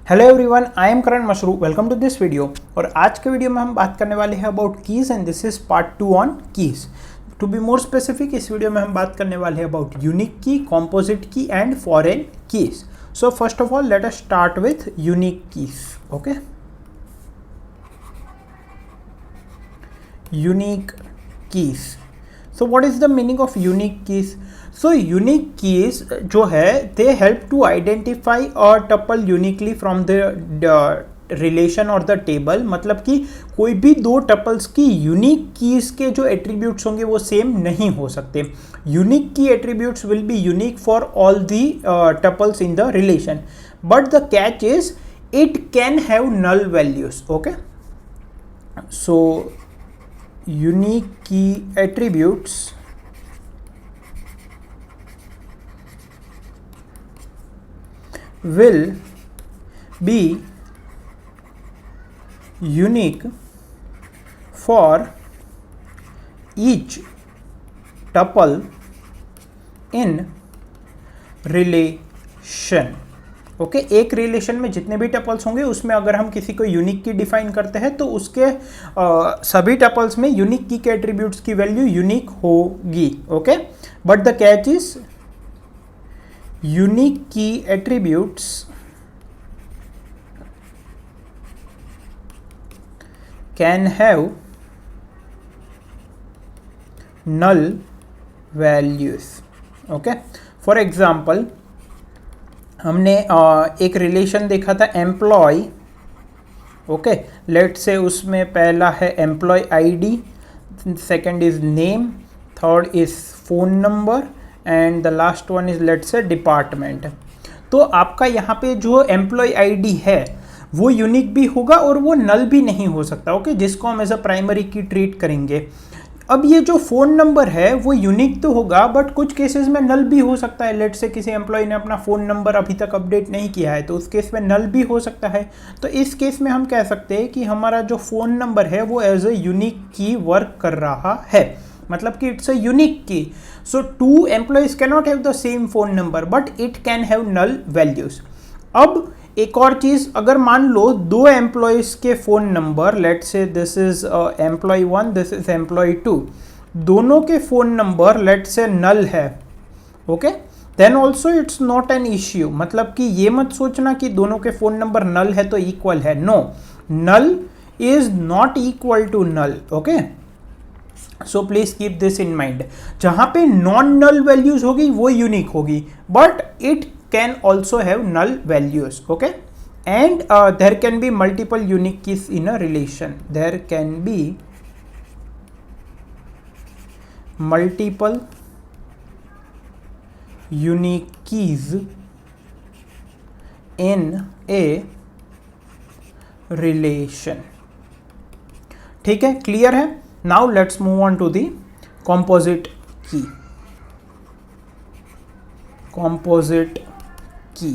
Hello everyone, I am Karan Mashru. Welcome to this video. और आज के वीडियो में हम बात करने वाले हैं about keys and this is part 2 on keys. To be more specific, इस वीडियो में हम बात करने वाले हैं about unique key, composite key and foreign keys. So first of all let us start with unique keys. Okay, unique keys. So what is the meaning of unique keys? So unique keys जो है they help to identify a tuple uniquely from the relation और the table. मतलब कि कोई भी दो tuples की unique keys के जो एट्रीब्यूट्स होंगे वो सेम नहीं हो सकते। Unique key attributes will be unique for all the tuples in the relation, but the catch is it can have null values. Okay, so unique key attributes will be unique for each tuple in relation। Okay, एक relation में जितने भी tuples होंगे उसमें अगर हम किसी को यूनिक की डिफाइन करते हैं तो उसके सभी टपल्स में यूनिक की के एट्रीब्यूट्स की वैल्यू यूनिक होगी। Okay, but the catch is unique key attributes can have null values। Okay, for example हमने एक रिलेशन देखा था एम्प्लॉय। ओके, लेट से उसमें पहला है employee ID, second is name, third is phone number and the last one is let's say department. तो आपका यहाँ पे जो एम्प्लॉय आईडी है वो यूनिक भी होगा और वो नल भी नहीं हो सकता। ओके, जिसको हम एज अ प्राइमरी की ट्रीट करेंगे। अब ये जो फ़ोन नंबर है वो यूनिक तो होगा बट कुछ केसेस में नल भी हो सकता है। लेट से किसी एम्प्लॉय ने अपना फ़ोन नंबर अभी तक अपडेट नहीं किया है तो उस केस में नल भी हो सकता है। तो इस केस में हम कह सकते हैं कि हमारा जो फ़ोन नंबर है वो as a unique key work कर रहा है, मतलब कि it's a unique key. So two employees cannot have the same phone number but it can have null values. अब एक और चीज, अगर मान लो दो एम्प्लॉयज के phone number, let say this is employee 1, this is employee 2, दोनों के phone number let say null है। Okay, then also it's not an issue. मतलब कि ये मत सोचना कि दोनों के फोन नंबर नल है तो इक्वल है। No, null is not equal to null. Okay, so please keep this in mind. जहां पे नॉन नल वैल्यूज होगी वो यूनिक होगी but it can also have null values. Okay, and there can be multiple unique keys in a relation. There can be multiple unique keys in a relation. ठीक है, clear है? Now let's move on to the composite key। composite key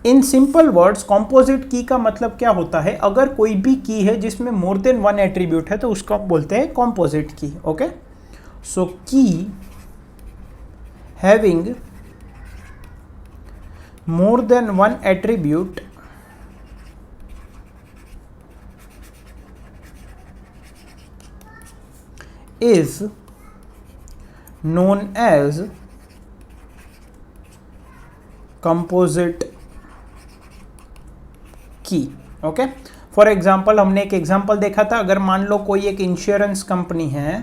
in simple words, composite key का मतलब क्या होता है? अगर कोई भी की है जिसमें मोर देन वन एट्रीब्यूट है तो उसको आप बोलते हैं composite key। ओके, सो की having more than one attribute is known as composite key। Okay, for example हमने एक एग्जाम्पल देखा था, अगर मान लो कोई एक इंश्योरेंस कंपनी है,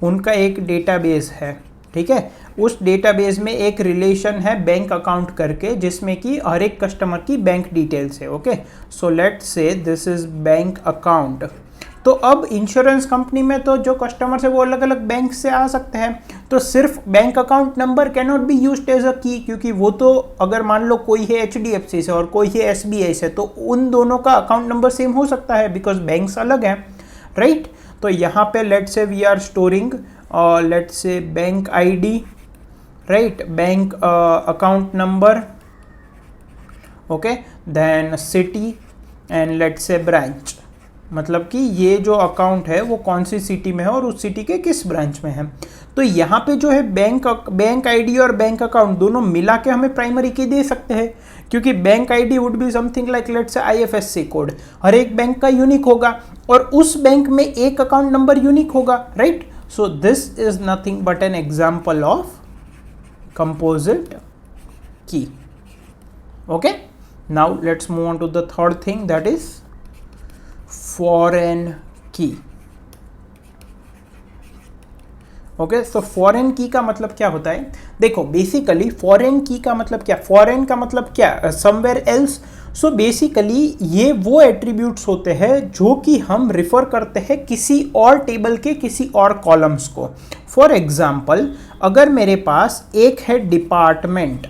उनका एक डेटाबेस है। ठीक है, उस डेटाबेस में एक रिलेशन है बैंक अकाउंट करके जिसमें कि हर एक कस्टमर की बैंक डिटेल्स है। ओके, सो लेट्स से दिस इज बैंक अकाउंट। तो अब इंश्योरेंस कंपनी में तो जो कस्टमर्स है वो अलग अलग बैंक से आ सकते हैं, तो सिर्फ bank account number can not be used as a key, क्योंकि वो तो अगर मान लो कोई है HDFC से और कोई है SBI से तो उन दोनों का अकाउंट नंबर सेम हो सकता है बिकॉज बैंक्स अलग हैं, राइट? तो यहाँ पे let say we are storing let say bank ID, right, bank account number, okay, then city and let say branch. मतलब कि ये जो अकाउंट है वो कौन सी सिटी में है और उस सिटी के किस ब्रांच में है। तो यहाँ पे जो है बैंक आईडी और बैंक अकाउंट दोनों मिला के हमें प्राइमरी की दे सकते हैं, क्योंकि bank ID would be something like let's say IFSC code, हर एक बैंक का यूनिक होगा और उस बैंक में एक अकाउंट नंबर यूनिक होगा, right. So this is nothing but an example of composite key. Okay, now let's move on to the third thing, that is foreign key. Okay, so foreign key का मतलब क्या होता है? देखो basically foreign key का मतलब क्या, foreign का मतलब क्या, समवेयर एल्स। सो बेसिकली ये वो एट्रीब्यूट्स होते हैं जो कि हम रिफर करते हैं किसी और टेबल के किसी और कॉलम्स को। फॉर एग्जाम्पल, अगर मेरे पास एक है डिपार्टमेंट,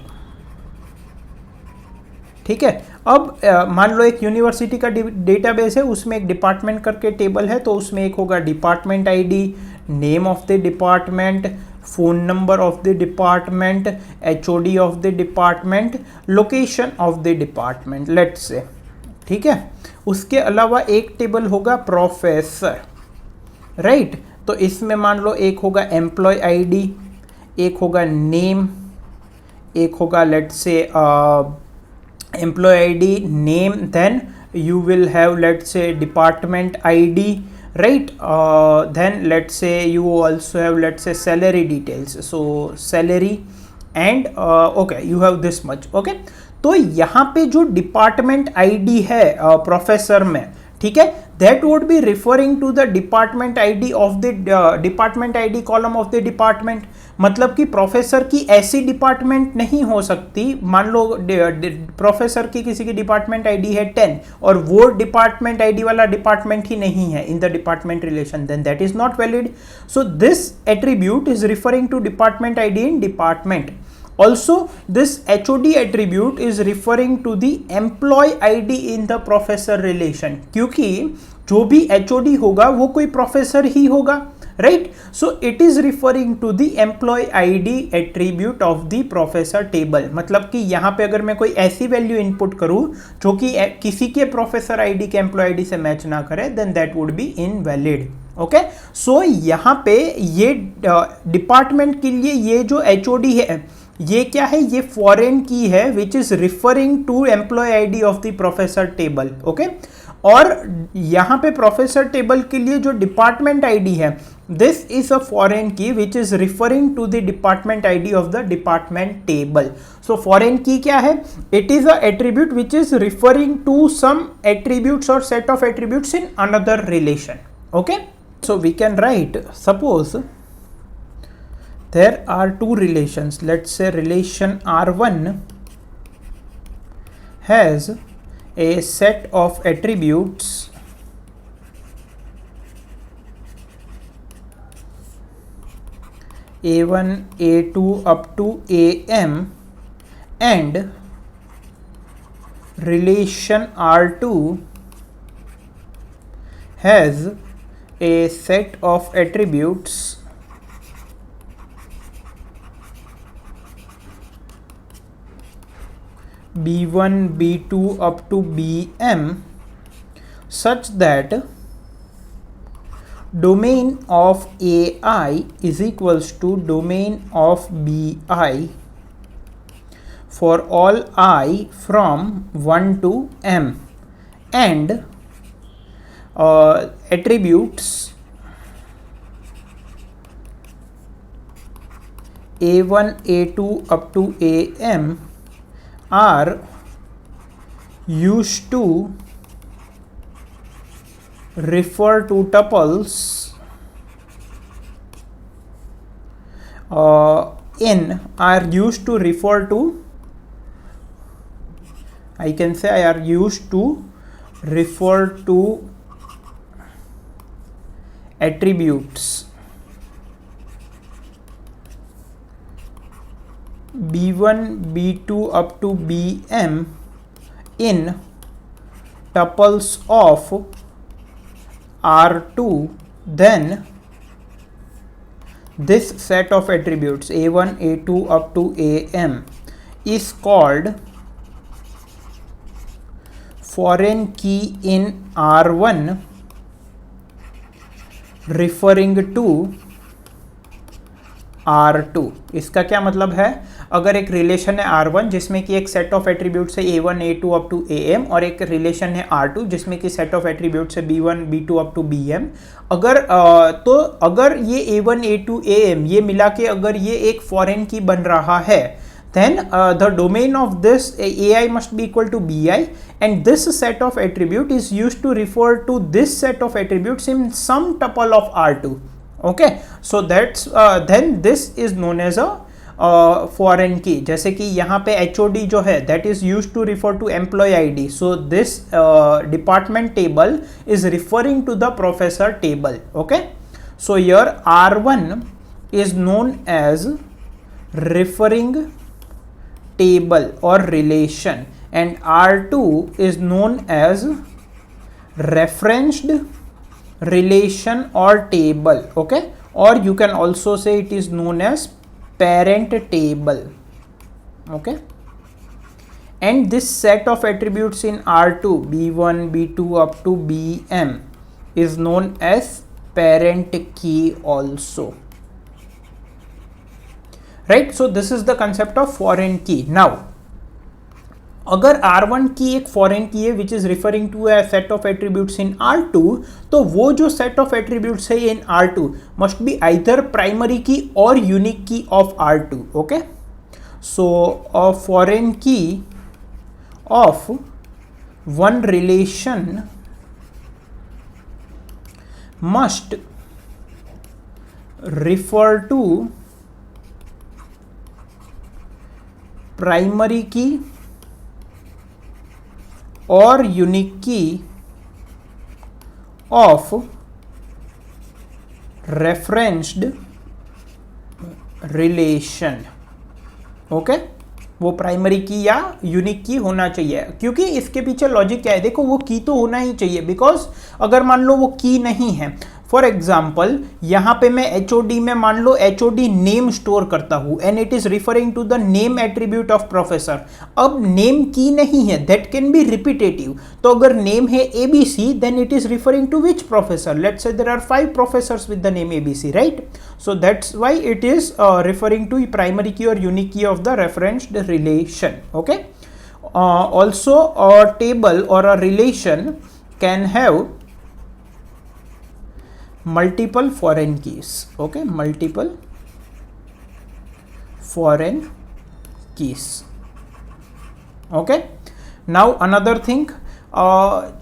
ठीक है, अब मान लो एक यूनिवर्सिटी का डेटाबेस है, उसमें एक डिपार्टमेंट करके टेबल है, तो उसमें एक होगा department ID, name of the department, phone number of the department, HOD of the department, location of the department, let's say, ठीक है। उसके अलावा एक टेबल होगा प्रोफेसर, राइट। तो इसमें मान लो एक होगा एम्प्लॉय आईडी, एक होगा नेम, एक होगा let's say employee ID, name, then you will have let's say department ID, right. Then let's say you also have let's say salary details, so salary and okay, you have this much, okay। तो यहाँ पे जो department ID है professor में, ठीक है, that would be referring to the department ID of the department ID column of the department. मतलब कि प्रोफेसर की ऐसी डिपार्टमेंट नहीं हो सकती, मान लो प्रोफेसर की किसी की डिपार्टमेंट आईडी है 10 और वो डिपार्टमेंट आईडी वाला डिपार्टमेंट ही नहीं है in the department relation, then that is not valid. So this attribute is referring to department ID in department. Also, this HOD attribute is referring to the employee ID in the professor relation, क्योंकि जो भी HOD होगा वो कोई professor ही होगा, right. So it is referring to the employee ID attribute of the professor table. मतलब कि यहाँ पे अगर मैं कोई ऐसी वैल्यू इनपुट करूँ जो कि किसी के प्रोफेसर आईडी के एम्प्लॉय आईडी से मैच ना करे, then that would be invalid. Okay, so यहाँ पे ये डिपार्टमेंट के लिए ये जो HOD है ये क्या है, ये फॉरेन की है which is referring to employee ID of the professor table. Okay, और यहाँ पे प्रोफेसर टेबल के लिए जो डिपार्टमेंट आईडी है, this is a foreign key which is referring to the department ID of the department table. So foreign key क्या है, it is a attribute which is referring to some attributes और set of attributes in another relation. Okay, so we can write, suppose there are two relations, let's say relation R1 has a set of attributes A1, A2 up to AM, and relation R2 has a set of attributes B1, B2 up to BM, such that domain of AI is equals to domain of BI for all I from 1 to M, and attributes A1, A2 up to AM are used to refer to tuples are used to refer to, I can say are used to refer to attributes B1, B2 up to BM in tuples of R2, then this set of attributes A1, A2 up to AM is called foreign key in R1, referring to R2। इसका क्या मतलब है, अगर एक relation है R1 जिसमें कि एक सेट ऑफ एट्रीब्यूट्स है A1 A2 up to AM और एक रिलेशन है R2 जिसमें कि सेट ऑफ एट्रीब्यूट्स है B1 B2 up to BM, अगर ये A1 A2 AM ये मिला के अगर ये एक फॉरेन की बन रहा है, then the domain of this AI must be equal to BI, and this set of attribute is used to refer to this set of attributes in some tuple of R2. Okay, so that's then this is known as a foreign key. जैसे कि यहाँ पे HOD जो है that is used to refer to employee ID, so this department table is referring to the professor table. Okay, so here R1 is known as referring table or relation and R2 is known as referenced relation or table. Okay, or you can also say it is known as parent table. Okay, and this set of attributes in R2 B1 B2 up to BM is known as parent key also. Right, so this is the concept of foreign key. Now अगर R1 की एक foreign key है which is referring to a set of attributes in R2, तो वो जो set of attributes है in R2 must be either primary key और unique key of R2. Okay, so a foreign key of one relation must refer to primary key और unique key of referenced relation. Okay, वो primary key या unique की होना चाहिए, क्योंकि इसके पीछे लॉजिक क्या है, देखो वो की तो होना ही चाहिए, बिकॉज अगर मान लो वो की नहीं है, फॉर एग्जाम्पल यहाँ पे मैं HOD में मान लो HOD नेम स्टोर करता हूँ and it is referring to the name attribute of professor. अब नेम की नहीं है, दैट कैन बी रिपीटेटिव, तो अगर नेम है ABC then it is referring to which professor, let's say there are 5 professors with the name ABC, right? So that's why it is referring to primary key और unique key of the referenced relation. Okay, also a table और a relation can have multiple foreign keys. Okay, multiple foreign keys. Okay, now another thing,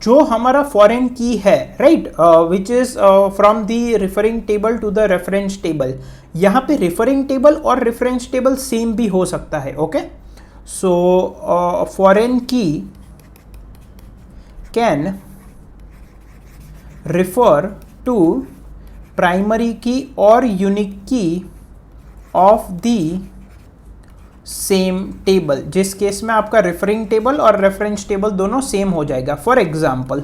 जो हमारा foreign key है, right, which is from the referring table to the reference table. यहाँ पे referring table और reference table same भी हो सकता है. Okay, so foreign key can refer to primary key और unique key of the same table, जिस case में आपका रेफरिंग टेबल और रेफरेंस टेबल दोनों सेम हो जाएगा. फॉर एग्जांपल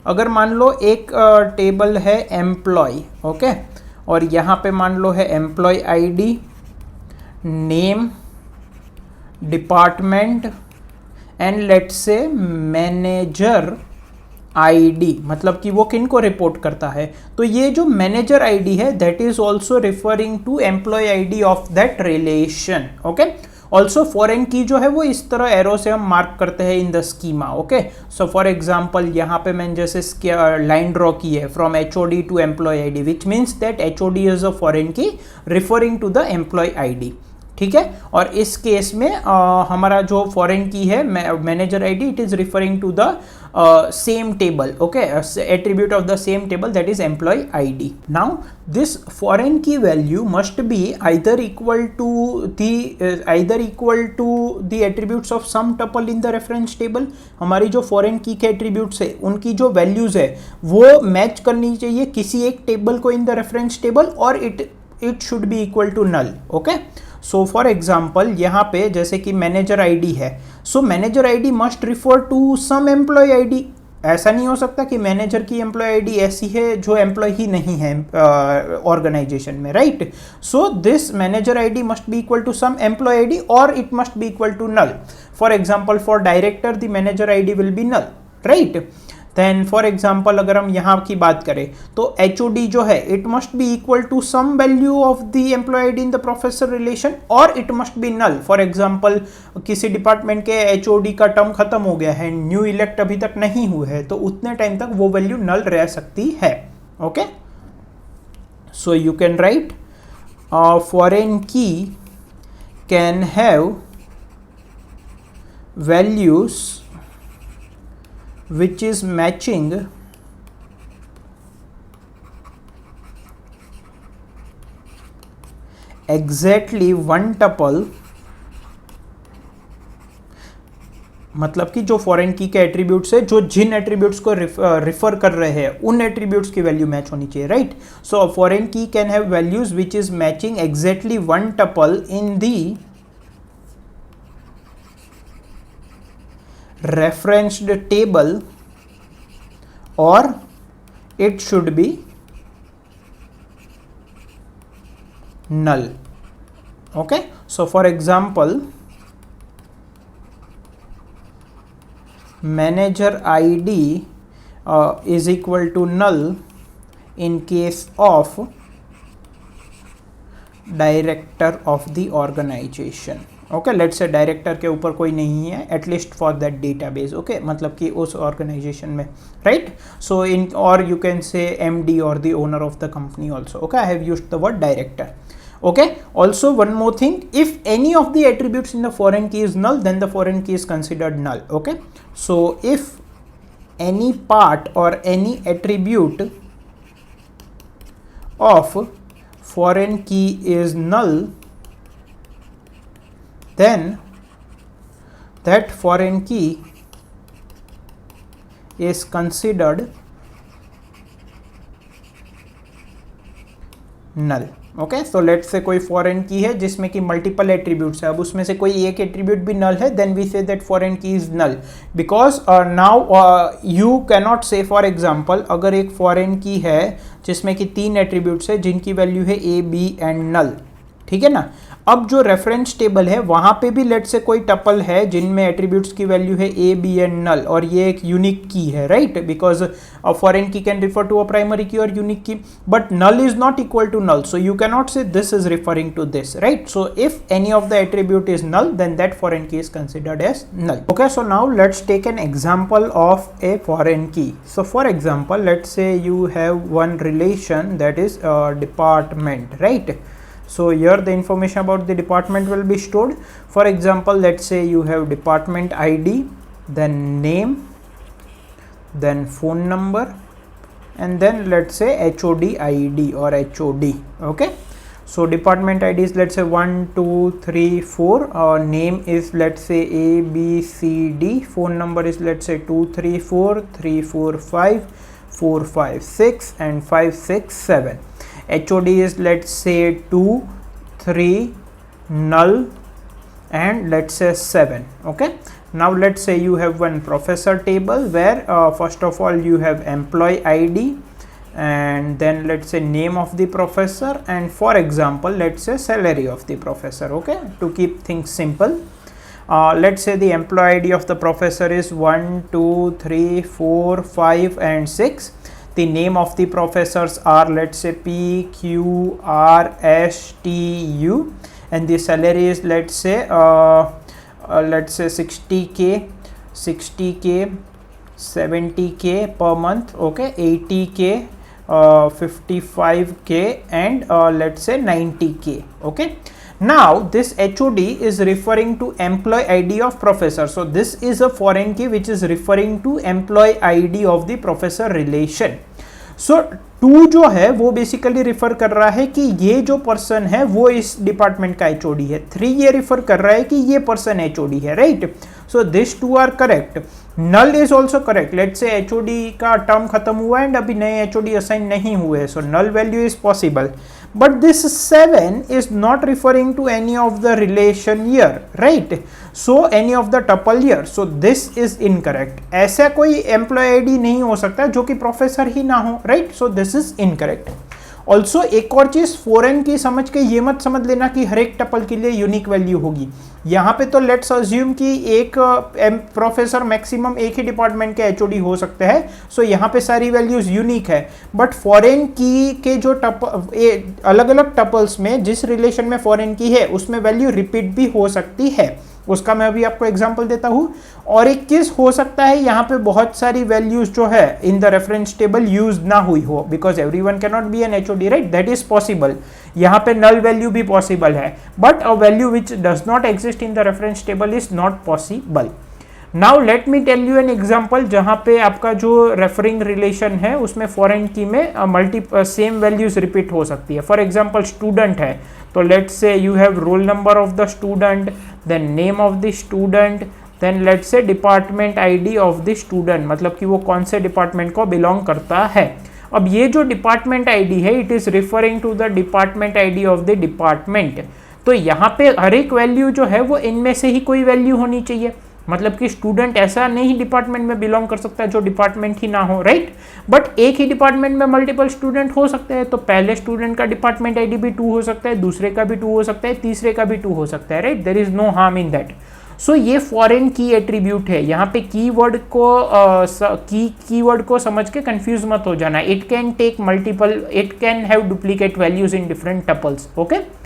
अगर मान लो एक टेबल है एम्प्लॉय, ओके, और यहाँ पे मान लो है employee ID, name, department and let's say manager ID, मतलब कि वो किन को रिपोर्ट करता है, तो ये जो मैनेजर आईडी है that is also referring to employee ID of that relation. Okay, also foreign key जो है वो इस तरह एरो से हम मार्क करते हैं in the schema. Okay, so for example यहाँ पे मैंने जैसे लाइन ड्रॉ की है from HOD to employee ID, which means that HOD is a foreign key referring to the employee ID. ठीक है, और इस केस में हमारा जो फॉरेन की है manager ID, it is referring to the same table. Okay, attribute of the same table, that is employee ID. Now this foreign key value must be either equal to the attributes of some tuple in the reference table. हमारी जो foreign key के attributes है उनकी जो values है वो match करनी चाहिए किसी एक टेबल को in the reference table, और it should be equal to null. Okay, so for example यहाँ पे जैसे कि मैनेजर आईडी है, so manager ID must refer to some employee ID. ऐसा नहीं हो सकता कि मैनेजर की एम्प्लॉय आईडी ऐसी है जो एम्प्लॉय ही नहीं है ऑर्गेनाइजेशन में, right? So this manager ID must be equal to some employee ID और it must be equal to null. For example for director the manager ID will be null, right? Then for example अगर हम यहाँ की बात करें तो HOD जो है it must be equal to some value of the employee ID in the professor relation और it must be null. For example किसी डिपार्टमेंट के HOD का टर्म खत्म हो गया है, न्यू इलेक्ट अभी तक नहीं हुए है, तो उतने टाइम तक वो वैल्यू नल रह सकती है। Okay, so you can write foreign key can have values which is matching exactly one tuple, मतलब कि जो फॉरेन की के एट्रीब्यूट्स है, जो जिन एट्रीब्यूट्स को रिफर कर रहे हैं उन एट्रीब्यूट्स की वैल्यू मैच होनी चाहिए, right. So foreign key can have values which is matching exactly one tuple in the referenced table or it should be null. Okay, so for example manager ID is equal to null in case of director of the organization. Okay, let's say director के ऊपर कोई नहीं है at least for that database. Okay, मतलब कि उस organization में, right. So in और यू कैन से MD और the owner of the company also. Okay, I have used the word director. Okay, also one more thing, if any of the attributes in the foreign key is null then the foreign key is considered null. Okay, so if any part और any attribute of foreign key is null then that foreign key is considered null. Okay, so let's say कोई foreign key है जिसमें कि multiple attributes है, अब उसमें से कोई एक एट्रीब्यूट भी नल है, then we say that foreign key is null because now you cannot say for example अगर एक फॉरेन की है जिसमें कि 3 एट्रीब्यूट्स है जिनकी वैल्यू है A, B एंड नल, ठीक है ना। अब जो रेफरेंस टेबल है वहां पे भी लेट से कोई टपल है जिनमें एट्रीब्यूट्स की वैल्यू है A, B एंड नल और ये एक यूनिक की है, right, because foreign key can refer to a primary key और unique key, but null is not equal to null, so you can not say this is referring to this, right. So if any of the attribute is null then that foreign key is considered as null. Okay, so now let's take an example of a foreign key. So for example let's say you have one relation that is department, right? So here the information about the department will be stored. For example, let's say you have department ID, then name, then phone number, and then let's say HOD ID or HOD. Okay, so department ID is let's say 1 2 3 4, name is let's say A B C D, phone number is let's say 2 3 4 3 4 5 4 5 6 and 5 6 7. HOD is let's say 2 3 null and let's say 7. Okay, now let's say you have one professor table where first of all you have employee ID and then let's say name of the professor and for example let's say salary of the professor. Okay, to keep things simple, let's say the employee ID of the professor is 1 2 3 4 5 and 6. The name of the professors are let's say P Q R S T U and the salary is let's say 60k 70k per month. Okay, 80k 55k and let's say 90k. Okay, now this HOD is referring to employee ID of professor, so this is a foreign key which is referring to employee ID of the professor relation. So 2 जो है वो basically refer कर रहा है कि ये जो person है वो इस डिपार्टमेंट का HOD है, 3 ये रिफर कर रहा है कि ये पर्सन HOD है, right. So this 2 are correct, null is also correct, let say HOD का टर्म खत्म हुआ एंड अभी नए HOD असाइन नहीं हुए, so null value is possible, but this 7 is not referring to any of the relation here, right? So any of the tuple here, so this is incorrect. ऐसा कोई employee ID नहीं हो सकता जो कि professor ही ना हो, right? So this is incorrect. Also एक और चीज, फॉरेन की समझ के ये मत समझ लेना कि हर एक टपल के लिए यूनिक वैल्यू होगी। यहाँ पे तो लेट्स अज्यूम कि एक प्रोफेसर मैक्सिमम एक ही डिपार्टमेंट के एचओडी हो सकते हैं, सो यहाँ पे सारी वैल्यूज यूनिक है। बट फॉरेन की के जो अलग अलग टपल्स में जिस रिलेशन में फॉरेन की है उसमें वैल्यू रिपीट भी हो सकती है, उसका मैं अभी आपको एग्जांपल देता हूं। और एक चीज हो सकता है यहाँ पे बहुत सारी वैल्यूज जो है in the reference table use ना हुई हो, because everyone can not be an HOD, right, that is possible. यहाँ पे नल वैल्यू भी पॉसिबल है, but a value which does not exist in the reference table is not possible. Now let me tell you an example जहां पे आपका जो referring relation है उसमें फॉरेन की में सेम वैल्यूज रिपीट हो सकती है। फॉर एग्जांपल स्टूडेंट है, तो let's say you have roll number of the student, then name of the student, then let's say department ID of the student, मतलब कि वो कौन से डिपार्टमेंट को बिलोंग करता है। अब ये जो डिपार्टमेंट आईडी है it is referring to the department ID of the department. तो यहाँ पे हर एक वैल्यू जो है वो इनमें से ही कोई वैल्यू होनी चाहिए, मतलब कि स्टूडेंट ऐसा नहीं डिपार्टमेंट में बिलोंग कर सकता है जो डिपार्टमेंट ही ना हो, राइट। बट एक ही डिपार्टमेंट में मल्टीपल स्टूडेंट हो सकते हैं, तो पहले स्टूडेंट का डिपार्टमेंट आईडी भी 2 हो सकता है, दूसरे का भी 2 हो सकता है, तीसरे का भी 2 हो सकता है, right. There is no harm in that. So ये फॉरेन की एट्रीब्यूट है। यहाँ पे कीवर्ड को समझ के कंफ्यूज मत हो जाना। It can take multiple, it can have duplicate values in different tuples, okay.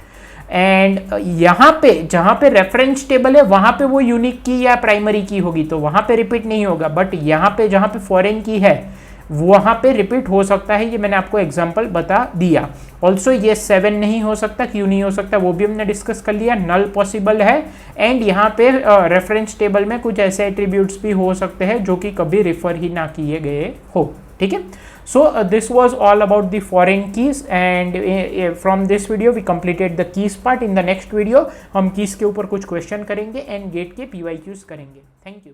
And यहाँ पे जहाँ पे रेफरेंस टेबल है वहाँ पे वो यूनिक की या प्राइमरी की होगी, तो वहाँ पे रिपीट नहीं होगा। बट यहाँ पे जहाँ पे फॉरेन की है वहाँ पे रिपीट हो सकता है, ये मैंने आपको एग्जांपल बता दिया। ऑल्सो ये 7 नहीं हो सकता, क्यों नहीं हो सकता वो भी हमने डिस्कस कर लिया। नल पॉसिबल है, एंड यहाँ पे रेफरेंस टेबल में कुछ ऐसे एट्रीब्यूट्स भी हो सकते हैं जो कि कभी रिफर ही ना किए गए हो, ठीक है। So this was all about the foreign keys, and from this video we completed the keys part. In the next video हम keys के ऊपर कुछ क्वेश्चन करेंगे एंड गेट के PYQs करेंगे। Thank you.